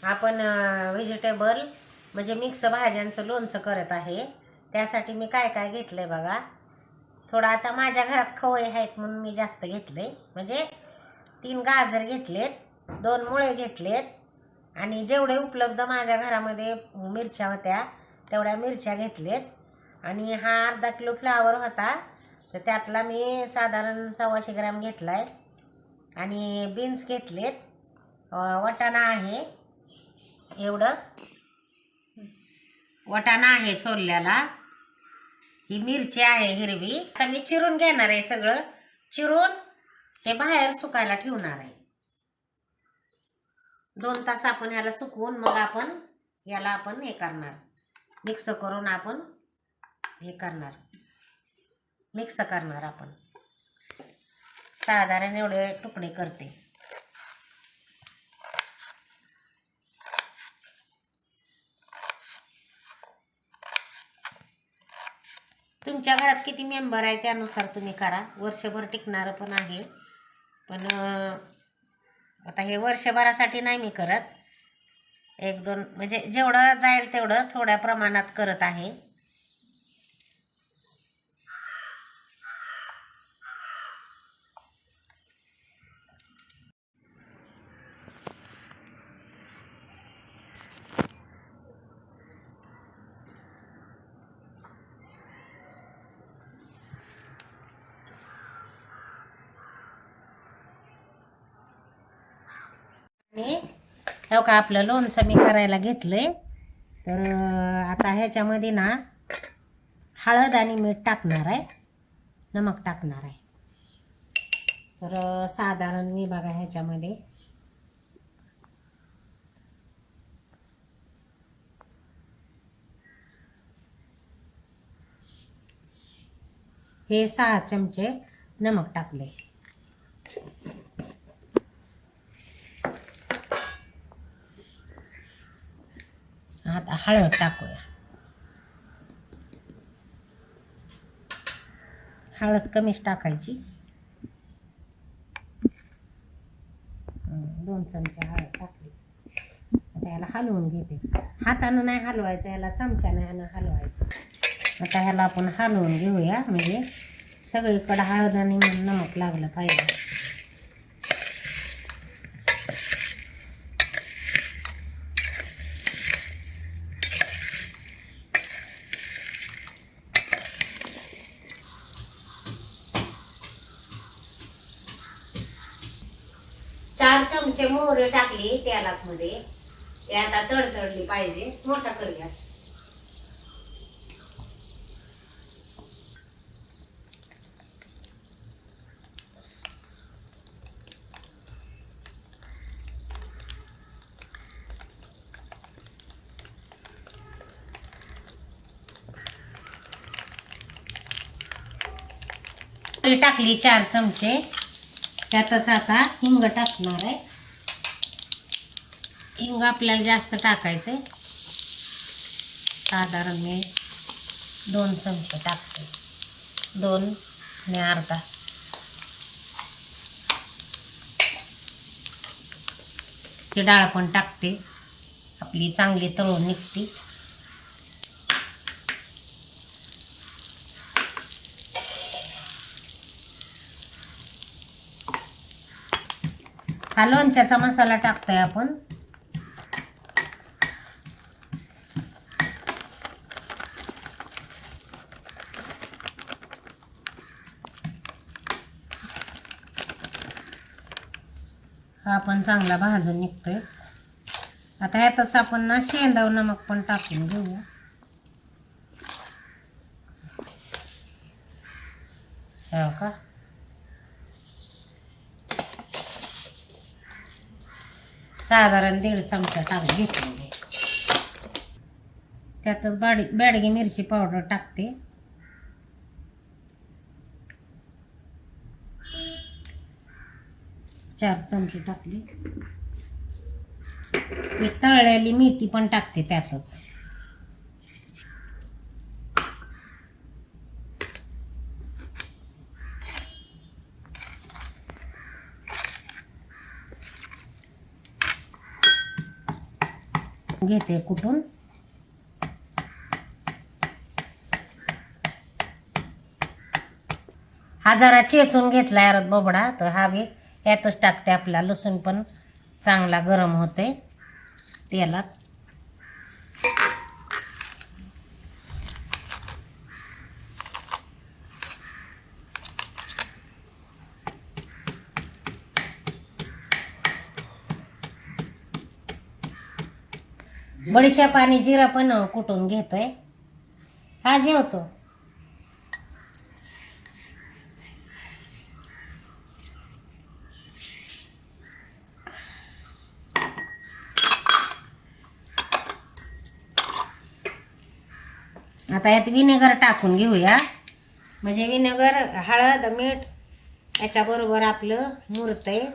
आपण व्हेजिटेबल म्हणजे मिक्स भाज्यांचं लोणचं करत आहे. त्यासाठी मी काय काय घेतलंय बघा. थोडं आता माझ्या घरात खवय आहेत म्हणून मी जास्त घेतले. म्हणजे 3 गाजर घेतलेत, 2 मुळे घेतलेत आणि जेवढे उपलब्ध माझ्या घरामध्ये मिरच्या होत्या तेवढ्या मिरच्या घेतलेत. आणि हा अर्धा किलो फ्लावर होता तर त्यातला मी साधारण 125 ग्रॅम घेतलाय. आणि बीन्स घेतलेत, वाटाणा आहे, एवढं वाटाणा आहे सोलल्याला. ही मिरची आहे हिरवी. आता मी चिरून घेणार आहे, सगळं चिरून हे बाहेर सुकायला ठेवणार आहे. 2 तास आपण ह्याला सुकवून मग आपण हे करणार, मिक्स करून आपण हे करणार, मिक्स करणार. आपण साधारण एवढे तुकडे करते. तुमच्या घरात किती मेंबर आहे त्यानुसार तुम्ही करा. वर्षभर टिकणारं पण आहे, पण आता हे वर्षभरासाठी नाही मी करत. 1-2 म्हणजे जेवढं जाईल तेवढं थोड्या प्रमाणात करत आहे. आणि हो का आपलं लोणचं मी करायला घेतलंय. तर आता ह्याच्यामध्ये ना हळद आणि मीठ टाकणार आहे, नमक टाकणार आहे. तर साधारण मी बघा ह्याच्यामध्ये हे 6 चमचे नमक टाकले. आता हळद टाकूया. हळद कमीच टाकायची. 2 चमचे हळद टाकली. आता याला हलवून घेते. हातानं नाही हलवायचं, याला चमच्यानं हलवायचं. आता ह्याला आपण हलवून घेऊया, म्हणजे सगळीकडे हळद आणि नमक लागलं पाहिजे. चार चमचे मोहरी टाकली तेलात मध्ये. ते आता तडतडली पाहिजे. मोठा कर गॅस. टाकली 4 चमचे. त्यातच आता हिंग टाकणार आहे. हिंग आपल्याला जास्त टाकायचे. साधारण मी 2 चमचे टाकते, 2 आणि अर्धा. ती डाळ पण टाकते, आपली चांगली तळून निघते. हा लोणच्याचा मसाला टाकतोय आपण. हा पण चांगला भाजून निघतोय. आता ह्यातच आपण ना शेंदाव नमक पण टाकून घेऊया. हो का. साधारण 1.5 चमचा टाक घेतले. त्यातच बेडगी मिरची पावडर टाकते. चार चमचे टाकले. तळलेली मेथी पण टाकते त्यातच. घेते कुठून. हा जरा चेचून घेतला यार बोबडा, तर हा बी यातच टाकते. आपला लसूण पण चांगला गरम होते तेलात. बडीशेप आणि जिरा पण कुटून घेतोय. हा जेवतो. आता यात विनेगर टाकून घेऊया, म्हणजे विनेगर, हळद, मीठ याच्याबरोबर आपलं मुरतंय.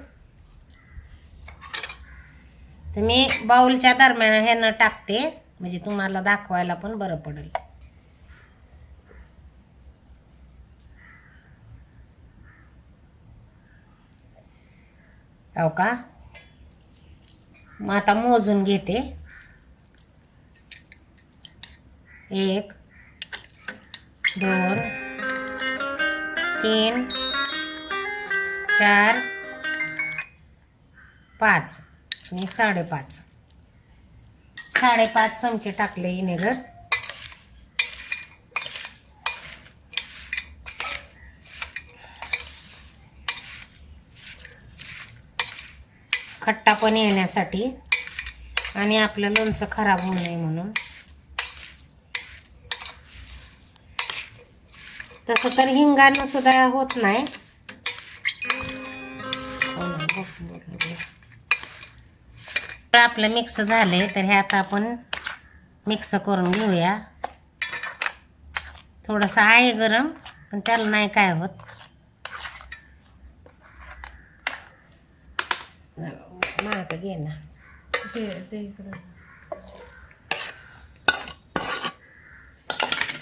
तर मी बाउलच्या दरम्यान ह्यानं टाकते, म्हणजे तुम्हाला दाखवायला पण बरं पडेल. हो का. मग आता मोजून घेते. 1 2 3 4 5 आणि 5.5. 5.5 चमचे टाकले विनेगर. खट्टा पण येण्यासाठी आणि आपलं लोणचं खराब होऊ नये म्हणून. तसं तर हिंगानं सुद्धा होत नाही. आपलं मिक्स झालंय, तर हे आता आपण मिक्स करून घेऊया. थोडंसं आहे गरम, पण त्याला नाही काय होत. माग घे ना.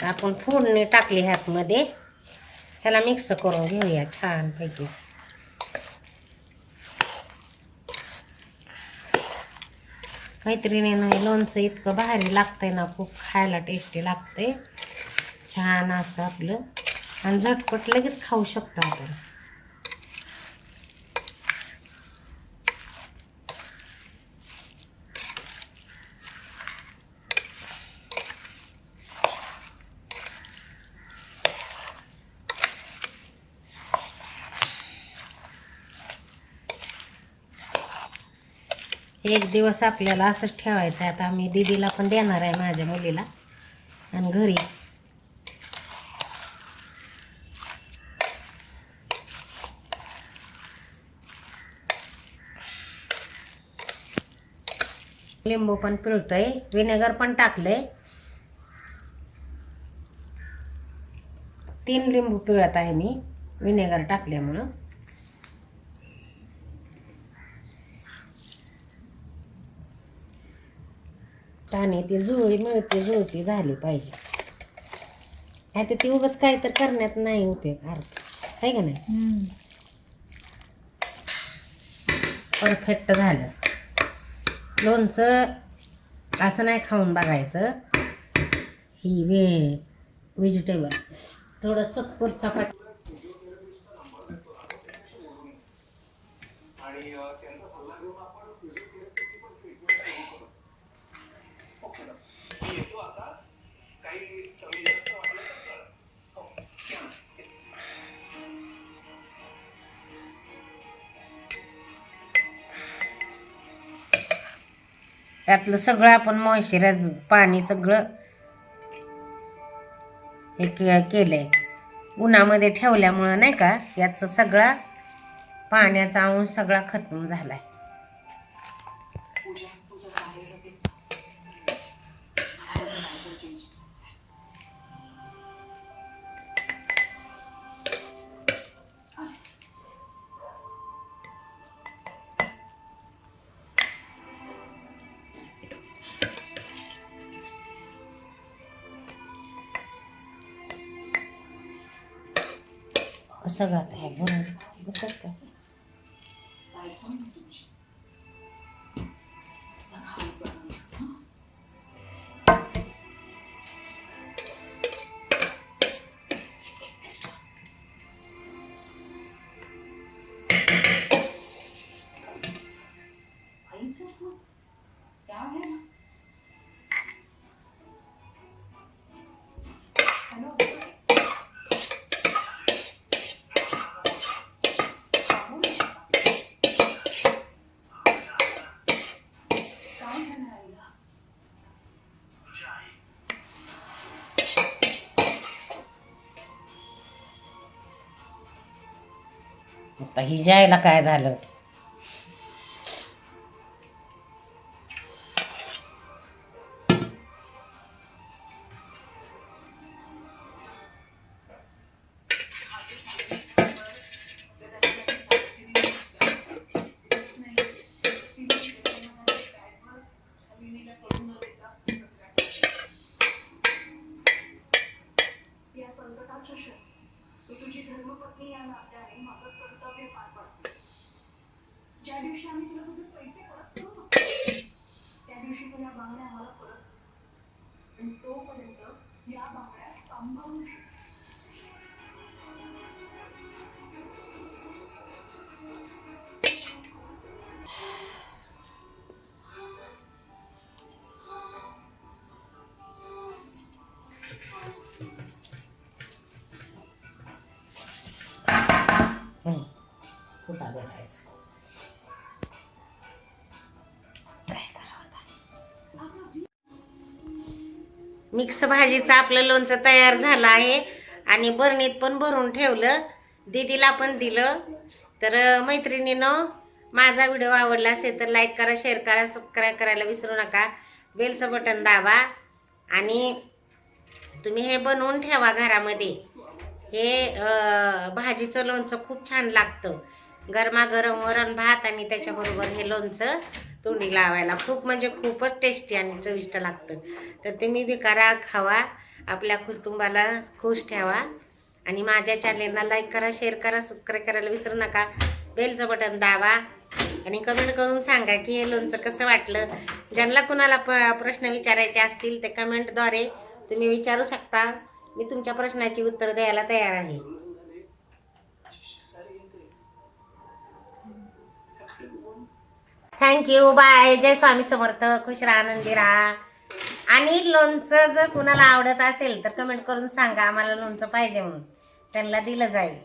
आपण फोडणी टाकली ह्यातमध्ये. ह्याला मिक्स करून घेऊया छानपैकी. मैत्रिणीनं लोणचं इतकं भारी लागतंय ना, खूप खायला टेस्टी लागतंय. छान असं आपलं, आणि झटपट लगेच खाऊ शकतो आपण. एक दिवस आपल्याला असंच ठेवायचं आहे. आता मी दीदीला पण देणार आहे, माझ्या मुलीला, आणि घरी. लिंबू पण पिळतोय, विनेगर पण टाकलंय. 3 लिंबू पिळत आहे मी विनेगर टाकल्यामुळं. आणि ती जुळती झाली पाहिजे. आता ती उगाच काही तर करण्यात नाही उपयोग, अर्थ आहे का नाही. परफेक्ट झालं लोणचं. असं नाही खाऊन बघायचं. ही व्हेजिटेबल थोडं चतकोर चपाती. त्यातलं सगळं आपण मॉइश्चरायझर पाणी सगळं हे केलंय उन्हामध्ये ठेवल्यामुळं, नाही का. याचं सगळा पाण्याचा अंश सगळा खतम झालाय. कसं गात आहे बरं बसत का. आता ही जायला काय झालं. ज्या दिवशी आम्ही तुला तुझे पैसे परत करू ना, त्या दिवशी तुला बांगड्या आम्हाला परत, आणि तोपर्यंत या बांगड्या सांभाळून ठेव. कुठं भेटायचं काय करावं. मिक्स भाजीचं आपलं लोणचं तयार झालं आहे आणि बरणीत पण भरून ठेवलं, दीदीला पण दिलं. तर मैत्रिणीनं माझा व्हिडिओ आवडला असेल तर लाईक करा, शेअर करा, सबस्क्राईब करायला विसरू नका. बेलचं बटन दाबा आणि तुम्ही हे बनवून ठेवा घरामध्ये. हे भाजीचं लोणचं खूप छान लागतं. गरमागरम वरण भात आणि त्याच्याबरोबर हे लोणचं तोंडी लावायला खूप म्हणजे खूपच टेस्टी आणि चविष्ट लागतं. तर तुम्ही बी करा, खावा, आपल्या कुटुंबाला खुश ठेवा आणि माझ्या चॅनेलला लाईक करा, शेअर करा, सबस्क्राईब करायला विसरू नका. बेलचं बटन दाबा आणि कमेंट करून सांगा की हे लोणचं कसं वाटलं. ज्यांना कुणाला प्रश्न विचारायचे असतील ते कमेंटद्वारे तुम्ही विचारू शकता. मी तुमच्या प्रश्नाची उत्तर द्यायला तयार आहे. Thank you, bye. जय स्वामी समर्थ. खुश राहा, आनंदी राहा. आणि लोणचं जर कुणाला आवडत असेल तर कमेंट करून सांगा, आम्हाला लोणचं पाहिजे म्हणून, त्यांना दिलं जाईल.